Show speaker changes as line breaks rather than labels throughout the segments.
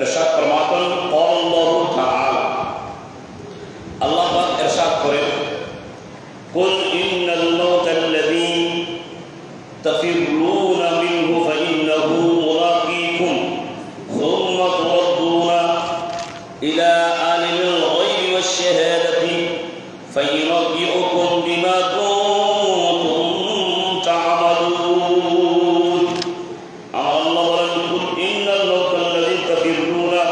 ইরশাদ ফরমাতেন ক্বালাল্লাহু তাআলা আল্লাহ পাক ইরশাদ করেন কুল ইন্নাল মাউতাল্লাযী তাফিররুনা মিনহু ফাইন্নাহু মুলাকীকুম সুম্মা তুরাদ্দুনা ইলা আলিমিল গায়বি ওয়াশ শাহাদাতি ফায়ুনব্বিউকুম বিমা কুনতুম তা'মালুন। আল্লাহ বলেন কুল ইন্নাল মাউতাল্লাযী তাফিররুনা,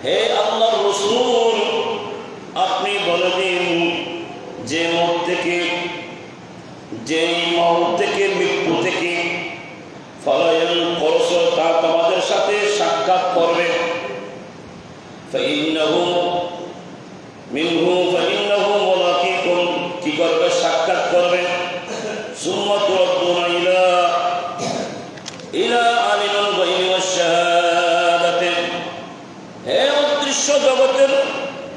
হে আল্লাহর রাসূল আপনি বলে দিন যে মউত থেকে মৃত্যু থেকে ফলায়াল করস তা তোমাদের সাথে সাক্ষাৎ করবে ফাইন্নাহু মুলাকীকুম, কি করবে? সাক্ষাৎ করবে। সুম্মা তুরাদ্দুনা ইলা আলিমিল গায়বি ওয়াশ শাহাদাতি, হে অদৃশ্য জগতের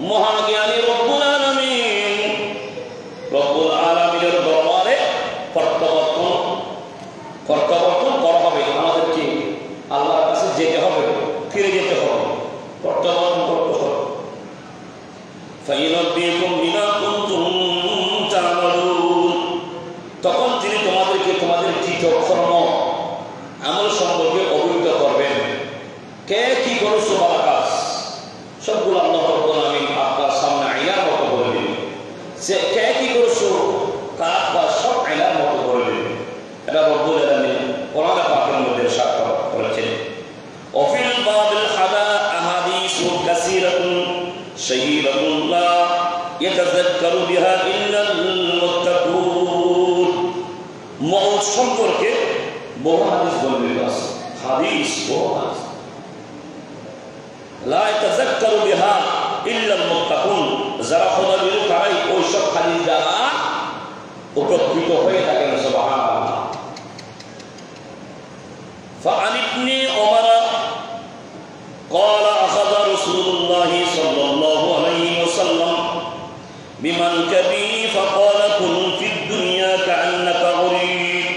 মহাজ্ঞানী রব্বুল আলামিনের দরবারে প্রত্যাবর্তন করা হবে। আমাদেরকে আল্লাহর কাছে যেতে হবে, ফিরে যেতে হবে, প্রত্যাবর্তন করতে হবে। ফায়ুনব্বিউকুম বিমা কুনতুম তা'মালুন, তখন তিনি তোমাদেরকে তোমাদের কৃতকর্ম আমল সম্পর্কে অবহিত করবেন। কে কি করেছো ভালো কাজ সবগুলো আল্লাহ রাব্বুল আলামিন আপনার সামনে আয়নার মতো করে দিবেন। সে কে কি করেছো কাজ বা সব আয়নার মতো করে দিবেন। এটা রব্বুল আলামিন কোরআন পাকের মধ্যে সাক্ষ্য করেছেন। ওয়াফিল বাবিল আহাদিসু কাসীরাতুন শাহীরাতুন লা ইয়াতাযাক্কারু বিহা ইল্লাল মুত্তাকুন, মওত সম্পর্কে বহু হাদিস বর্ণিত আছে। হাদিস বহু হাদিস, লা ইয়াতাযাক্কারু বিহা ইল্লাল মুত্তাকুন, যারা খোদা বিরু তারাই ওইসব হাদিস দ্বারা উপকৃত হয়ে থাকেন। সুবহানাল্লাহ। فعن ابن عمر قال أخذ رسول الله صلى الله عليه وسلم بمنكبه فقال كن في الدنيا كأنك غريب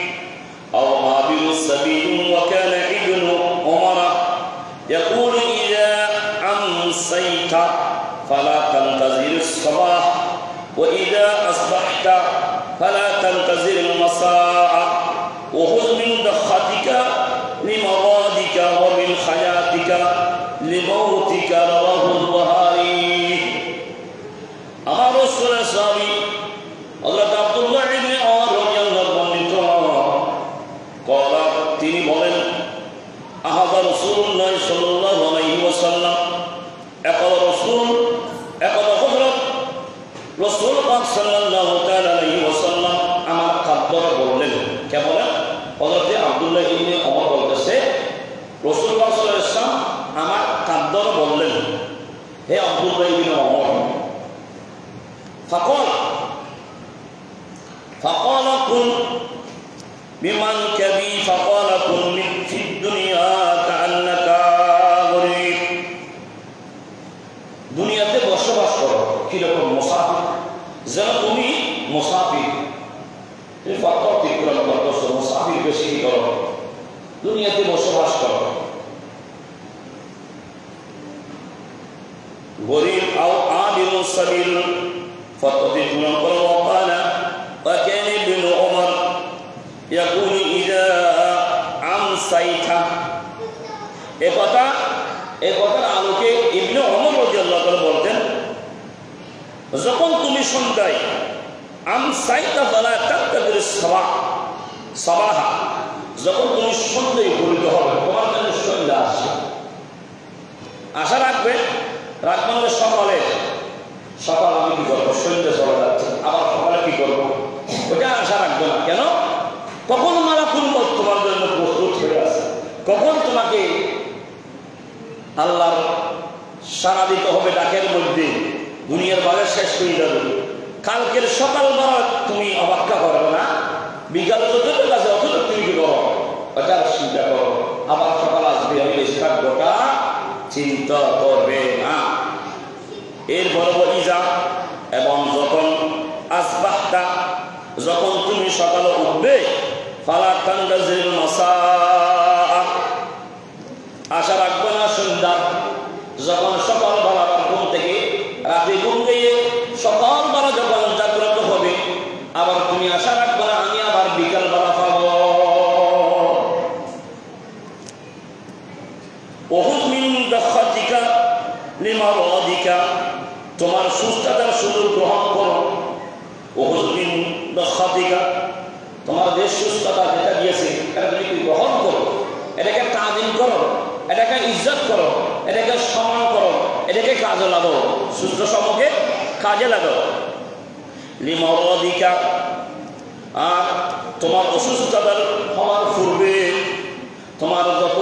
أو عابر السبيل. وكان ابن عمر يقول إذا أمسيت فلا تنتظر الصباح وإذا أصبحت فلا تنتظر المساء وخذ من ضختك لمرادك ومن حياتك لموتك. رواه البخاري. আমার রাসূলের সাহাবী হযরত আব্দুল্লাহ ইবনে ওমর রাদিয়াল্লাহু বর্ণিত قال তিনি বলেন আহাযা রাসূলুল্লাহ সাল্লাল্লাহু আলাইহি ওয়াসাল্লাম একদা হযরত রাসূল পাক সাল্লাল্লাহু তাআলা আলাইহি ওয়াসাল্লাম আমার খাদ্দর বললেন। কে বলেন? হযরত আব্দুল্লাহ ইবনে ওমর বলতেছে রাসূল পাক সাল্লাল্লাহু আলাইহি ওয়াসাল্লাম আমার খাদ্দর বললেন, হে আব্দুল্লাহ ইবনে ওমর, فقال كن بمنكبي فقال كن في الدنيا كأنك غريب, দুনিয়াতে বসবাস করো কিরকম মুসাফির, যেন তুমি মুসাফির। তুমি ফাতর অতিক্রম করতেছো, মুসাফির বেশি করো, দুনিয়াতে বসবাস করো। গরীব আও আবিরু সাবিল, ফাতর অতিক্রম করো। وكان ابن عمر يقول إذا أمسيت, এ কথার আলোকে ইবনে ওমর রাদিয়াল্লাহু তাআলা বলতেন, যখন তুমি সন্ধ্যায় আমসাইতা ফালা তাকতাদির সাবাহা, যখন তুমি সন্ধ্যায় উপনীত হবে, তোমার জন্য সন্ধ্যা আসবে, আশা রাখবে মানে সকাল আমি কি করবো, সন্ধ্যা চলে যাচ্ছে, আবার সকালে কি করবো, ওটা আশা রাখবে না। কেন? কখন মালাকুল মউত তোমার জন্য প্রস্তুত হয়ে আছে, কখন তোমাকে আল্লাহর সাড়া দিতে হবে ডাকের মধ্যে, দুনিয়ার বাজার শেষ হয়ে যাবে, কালকের সকালবেলা তুমি অপেক্ষা করবে না, বিকাল যতটুকু আছে অতটুকু তুমি কি করো, ওটার চিন্তা করো, আবার সকাল আসবে, আমি বেশি থাকবোটা চিন্তা করবে না। এরপর ইজা, এবং যখন আসবাহতা, যখন তুমি সকালে উঠবে, ফালা তানতাজিল মাসা, আশা রাখবে না সন্ধ্যা, যখন সকালবেলা আবার ঘুম থেকে রাতে ঘুম গিয়ে সকালবেলা যখন জাগ্রত হবে, আবার তুমি আশা রাখবে না আমি আবার বিকালবেলা পাবো। ওহুদ মিন দাখাতিকা লিমারাদিকা, তোমার সুস্থতার সুযোগ গ্রহণ করো। ওহুদ মিন দাখাতিকা, তোমার যে সুস্থতা যেটা দিয়েছে এটা তুমি গ্রহণ করো, এটাকে তাজিম করো, এটাকে ইজ্জত করো, এটাকে সম্মান করো, এটাকে কাজে লাগাও, সুস্থ সমকে কাজে লাগাও। লিমারাদিকা, আর তোমার অসুস্থতার হওয়ার পূর্বে তোমার যত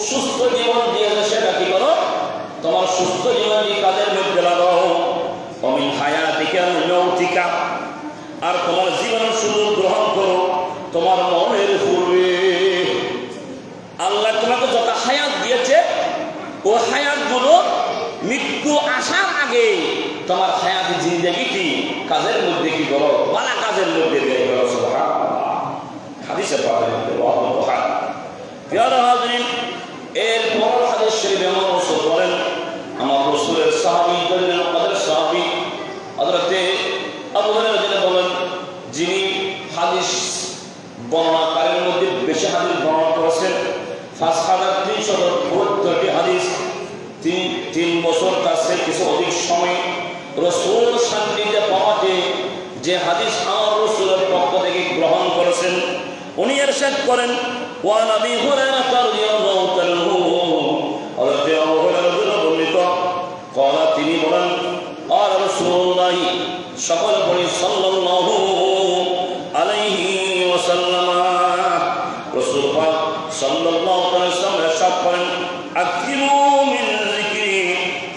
সুস্থ জীবন দিয়েছে সেটা কি করো, তোমার সুস্থ জীবন কাজের মধ্যে লাগাও। অমিন হায়াতিকা মৌতিকা, আর তোমার জীবনের সুযোগ গ্রহণ করো তোমার মনের পূর্বে। আল্লাহ তোমাকে যত হায়াত দিয়েছে ও হায়াতগুলো মৃত্যু আসার আগে তোমার হায়াত জিন্দেগিটি কাজের মধ্যে কি করো, ভালো কাজের মধ্যে ব্যয় করো। সুবহানাল্লাহ, হাদিসে পাওয়া যায়। প্রিয় হাজরিন, এর পর হাদিস শরীফে আমার রাসূল বলেন, আমার রাসূলের সাহাবী বলেন, আমাদের সাহাবী হযরতে আবু হুরায়রা রাদিয়াল্লাহু বলেন, যিনি হাদিস বর্ণনাকারীর মধ্যে বেশি হাদিস বর্ণনা করেছেন, 5372টি হাদিস, 3 বছর কাছে কিছু অধিক সময় রাসূল শান্তিতে পাওয়াতে যে হাদিস আমার রাসূলের পক্ষ থেকে গ্রহণ করেছেন, উনি ইরশাদ করেন, ওয়া নবী হুরায়রা রাদিয়াল্লাহু তাআলা হযরত আবু হুরায়রা রাদিয়াল্লাহু বর্ণিত, ক্বালা তিনি বলেন, আর রাসূলুল্লাহ সকল বলি সাল্লাল্লাহু আলাইহি ওয়াসাল্লাম, রাসূল পাক সাল্লাল্লাহু আলাইহি ওয়াসাল্লাম ইরশাদ করেন, আকসিরু মিন যিকরি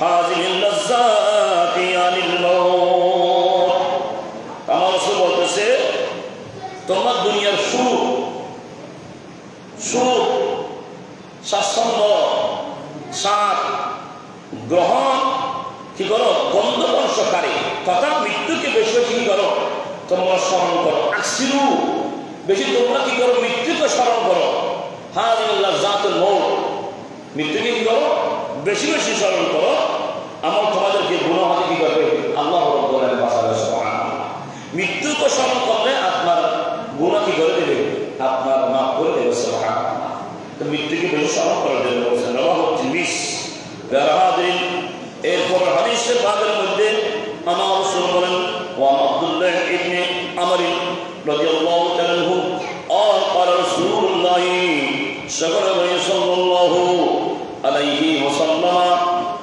হাযিহিল লাযাতি আনিল মাউত। আমার রাসূল বলতেছে, তোমার দুনিয়ার সুখ স্বাচ্ছন্দ্য স্বাদ গ্রহণ কি করো, গন্ধস্পর্শকারী তথা মৃত্যুকে বেশি কি করো, তোমরা স্মরণ করো। আকসিরু, বেশি তোমরা কি করো, মৃত্যুকে স্মরণ করো। হাযিহিল লাযাতুল মাউত, মৃত্যুকে কি করো, বেশি বেশি স্মরণ করো। আমার তোমাদেরকে গুনাহ হতে কি করবে, আল্লাহ রাব্বুল আলামিন বাঁচাবে। সুবহানাল্লাহ, মৃত্যুকে স্মরণ করলে আপনার গুনাহ কি করে দেবে, আপনার মাফ করে দেবে। সুবহানাল্লাহ, তো মৃত্যুকে বেশি স্মরণ করার জন্য বলছেন। রাওয়াহু তিরমিজি। হাদিন, এরপর হাদিসের ভাগের মধ্যে আমার রাসূল বলেন, ওয়া আব্দুল্লাহ ইবনে আমর রাদিয়াল্লাহু তাআলা আনহু قال رسول الله صلى الله عليه وسلم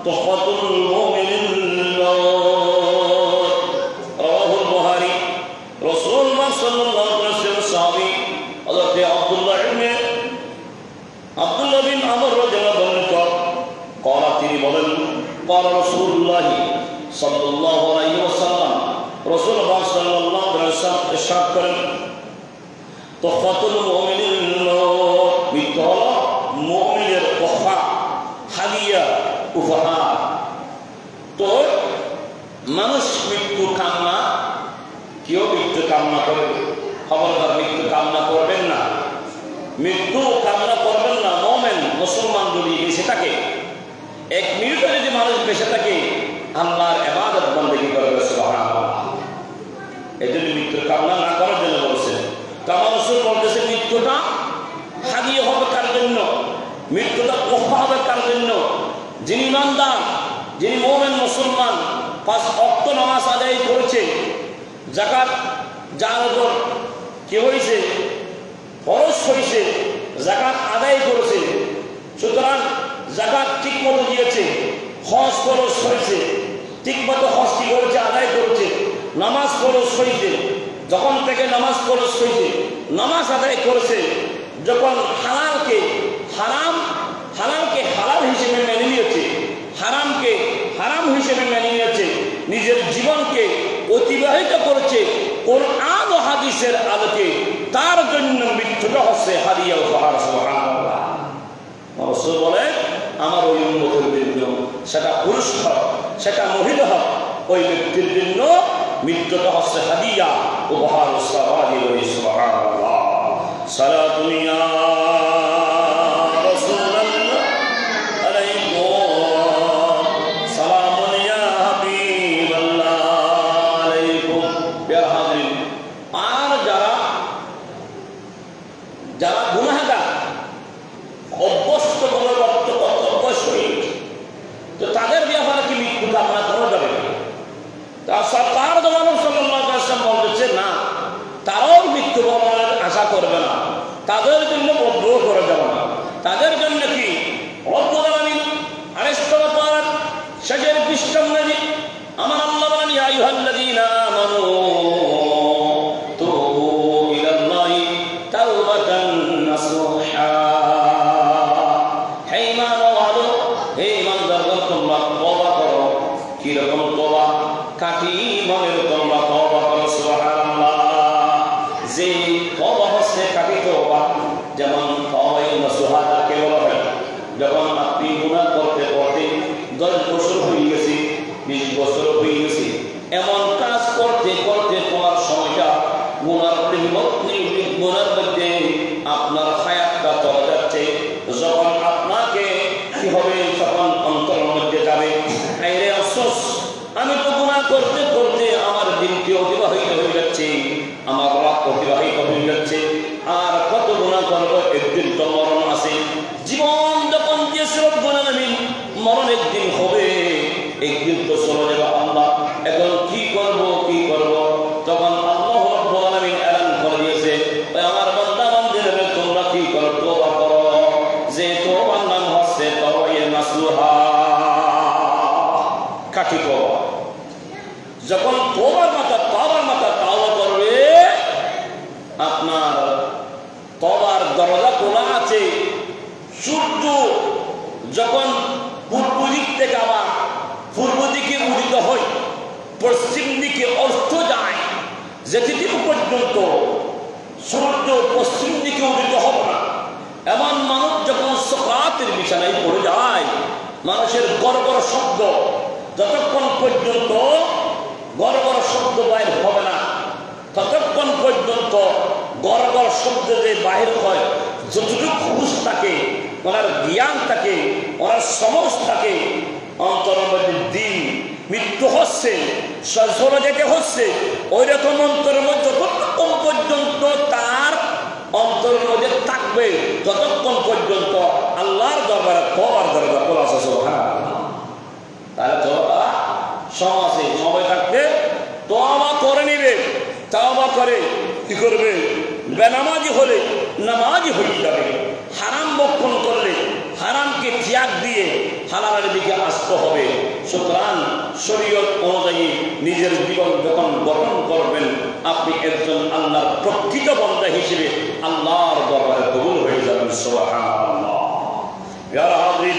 تحفة المؤمن رواه البخاري। رسول الله صلى الله عليه وسلم صحابي حضرت আব্দুল্লাহ বিন আমর রাদিয়াল্লাহু আনহু قال তিনি বলেন, قال رسول الله صلى الله عليه وسلم, রাসূলুল্লাহ সাল্লাল্লাহু আলাইহি ওয়াসাল্লাম ইরশাদ করেন, তুহফাতুল মুমিনিন, মৃত্যু হলো মুমিনের তোহফা, হাদিয়া, উপহার। তো মানুষ মৃত্যু কামনা, কেউ মৃত্যু কামনা করে, খবরদার মৃত্যু কামনা করবেন না, মৃত্যু কামনা করবেন না। মুমিন মুসলমান যদি বেঁচে থাকে, 1 মিনিটও যদি মানুষ বেঁচে থাকে, আল্লাহর ইবাদত বন্দেগী করবে। সুবহানাল্লাহ, এই জন্য মৃত্যুর কামনা না করার জন্য বলছেন। আমার রাসূল বলতেছে, মৃত্যুটা হাদিয়া হবে কার জন্য, মৃত্যুটা তোহফা হবে কার জন্য, যিনি ইমানদার, যিনি মুমিন মুসলমান, 5 ওয়াক্ত নামাজ আদায় করেছে, যাকাত যার উপর কি হয়েছে, ফরজ হয়েছে, যাকাত আদায় করেছে, সুতরাং যাকাত ঠিক মতো দিয়েছে, হজ ফরজ হয়েছে, ঠিক মতো হজ কি করেছে, আদায় করেছে, নামাজ ফরজ হয়েছে, যখন থেকে নামাজ ফরজ হয়েছে নামাজ আদায় করেছে, যখন হালালকে হালাল হিসেবে মেনে নিয়েছে, হারামকে হারাম হিসেবে মেনে নিয়েছে, নিজের জীবনকে অতিবাহিত করেছে কোরআন ও হাদিসের আলোকে, তার জন্য মৃত্যুটা হচ্ছে হাদিয়া উপহার। সুবহানাল্লাহ, রাসূল বলে, আমার ওই উম্মতের জন্য, সেটা পুরুষ হোক সেটা মহিলা হোক, ওই ব্যক্তির জন্য মৃত্যুটা হচ্ছে হাদিয়া উপহার। সুবহানাল্লাহ, সালাতুন ইয়া রাসূলুল্লাহ আপনি গুনাহ করতে করতে 10 বছর হয়ে গেছে, 20 বছর হয়ে গেছে, এমন কাজ করতে করতে তোমার সময়টা গুনার মধ্যে আপনার হায়াতটা চলে যাচ্ছে। যখন আপনাকে কি হবে, তখন অন্তরের মধ্যে যাবে, আরে আফসোস, আমি তো গুনাহ করতে করতে আমার দিনটি অতিবাহিত হয়ে যাচ্ছে, আমার রাত অতিবাহিত হয়ে যাচ্ছে, আর কত গুনাহ করবো, একদিন তো মরণ আছে। জীবন যখন যে সব গুনাহ আমি মরণ একদিন হবে, একদিন তো চলে যাবে আল্লাহ, এখন কি করব কি করব? তখন আল্লাহ রাব্বুল আলামিন এলান করে দিয়েছে, আমার বান্দা বান্দীরা তোমরা কি করো, তওবা করো, যে তওবার নাম হচ্ছে তওবায়ে নাসুহা, খাঁটি তওবা। যখন তওবার মাথা তওবা করবে, আপনার তওবার দরজা খোলা আছে। সূর্য যখন পূর্ব দিক থেকে আবার পূর্ব দিকে উদিত হয়, পশ্চিম দিকে অস্ত যায়, যেদিন পর্যন্ত সূর্য পশ্চিম দিকে উদিত হবে না, এমন মানুষ যখন সকাতের বিছানায় পড়ে যায়, মানুষের গড়গড় শব্দ যতক্ষণ পর্যন্ত গড়গড় শব্দ বাইর হবে না, ততক্ষণ পর্যন্ত গড়গড় শব্দ যে বাহির হয়, যতটুকু হুঁশ থাকে, ওনার জ্ঞান থাকে, ওনার সমজ থাকে, অন্তরের মধ্যে দিন মৃত্যু হচ্ছে, চলে যেতে হচ্ছে, ওই রকম অন্তরের মধ্যে যতক্ষণ পর্যন্ত তার অন্তরের মধ্যে থাকবে, ততক্ষণ পর্যন্ত আল্লাহর দরবারে তওবার দরজা খোলা আছে। সুবহানাল্লাহ। তাহলে তওবা সমাজে সময় থাকতে তওবা করে নিবে, তওবা করে কি করবে, বেনামাজি হলে নামাজি হয়ে যাবে, হারাম ভক্ষণ করলে হারামকে ত্যাগ দিয়ে হালালের দিকে আসতে হবে। সুতরাং শরীয়ত অনুযায়ী নিজের জীবন যখন গঠন করবেন, আপনি একজন আল্লাহর প্রকৃত বান্দা হিসেবে আল্লাহর দরবারে কবুল হয়ে যাবেন। সুবহানাল্লাহ। ইয়া হাজির,